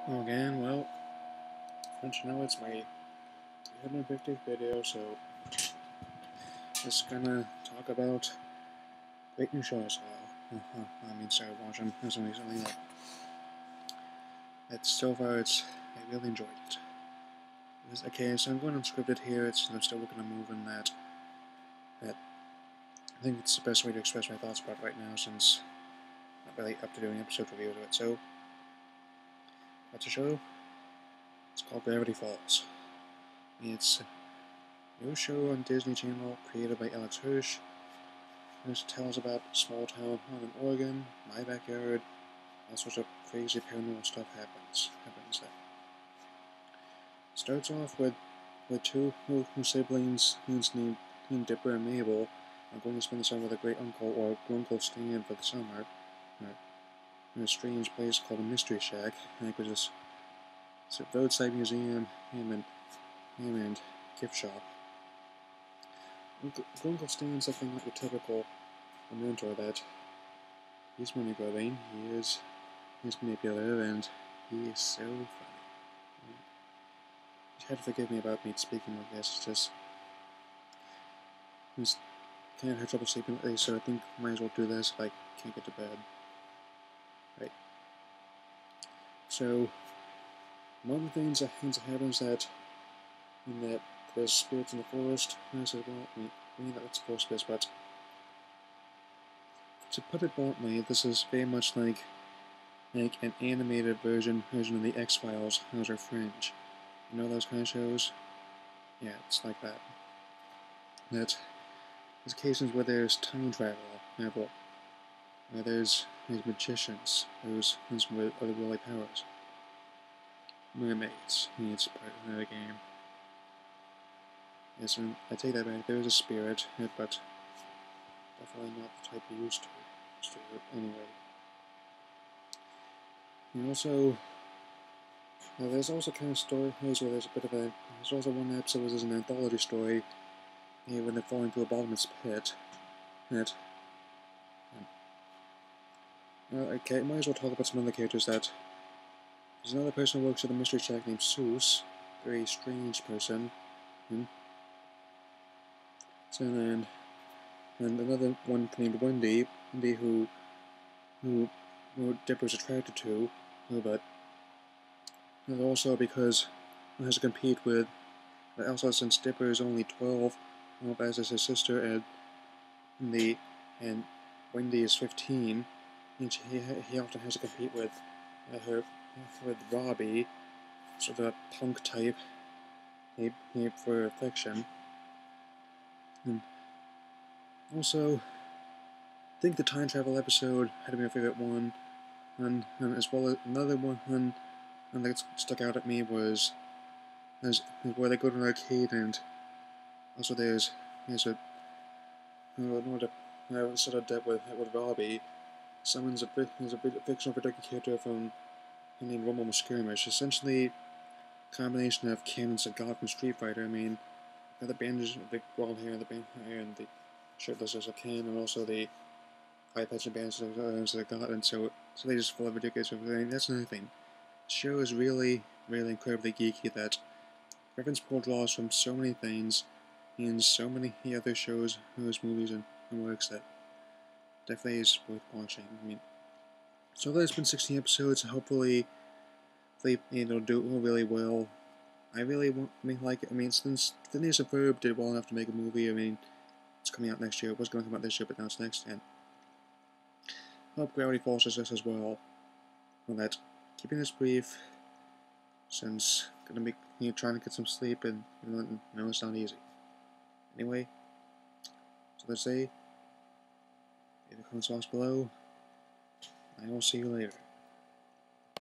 Again, well, don't you know it's my 350th video, so just gonna talk about great new shows. Started watching recently, something that so far I really enjoyed it. Okay, so I'm going unscripted here. I'm still working on moving that I think it's the best way to express my thoughts about it right now, since I'm not really up to doing episode reviews of it. So, what's the show? It's called Gravity Falls. It's a new show on Disney Channel created by Alex Hirsch. This tells about a small town in Oregon, my backyard. All sorts of crazy paranormal stuff happens there. Starts off with two siblings named Dipper and Mabel are going to spend the summer with a great uncle or Uncle Stan for the summer in a strange place called a Mystery Shack. It was it's a roadside museum and gift shop. Uncle Stan's something like a typical mentor that he's money grubbing, he's manipulative, and he is so funny. You had to forgive me about me speaking like this. It's just can't have trouble sleeping lately, so I think I might as well do this if I can't get to bed. Right. So one of the things that happens that there's spirits in the forest. I said, well, I mean that's forest spirits, but to put it bluntly, this is very much like an animated version of the X-Files, House or Fringe. You know those kind of shows? Yeah, it's like that. There's occasions where there's time travel, where there's magicians, those with other really powers. Mermaids, it's part of the game. Yes, and I take that back, there is a spirit, but definitely not the type you used to anyway. And also, there's also kind of stories where there's also one episode where there's an anthology story when they're falling to a bottomless pit. Okay, I might as well talk about some other characters. There's another person who works at the Mystery Shack named Seuss, very strange person. So then, and another one named Wendy who Dipper's attracted to, but also because he has to compete with. But also, since Dipper is only 12, as is his sister, and Wendy is 15, and he often has to compete with Robbie, sort of a punk type, for affection. And also, I think the time travel episode had to be my favorite one, and as well as another one that stuck out at me was where they go to an arcade, and also there's a sort of debt with Robbie. There's a fictional protected character named Rumble Skirmish. Essentially, a combination of Ken and Sagat from Street Fighter. I mean, got the bandages, the big blonde hair, and the shirtless as a Ken, and also the eye patch and bandages as a Sagat, and so they just full of ridiculous. I mean, that's another thing. The show is really incredibly geeky. That reference pull draws from so many things and so many other shows, movies, and works that definitely is worth watching. I mean, so far it's been 16 episodes. Hopefully, it'll do really well. I really like it. I mean, since Phineas and Ferb did well enough to make a movie, I mean, it's coming out next year. It was going to come out this year, but now it's next. And I hope Gravity Falls does this as well. Well, that keeping this brief, since gonna be trying to get some sleep, and it's not easy. Anyway, so let's say, leave the comments box below. I will see you later.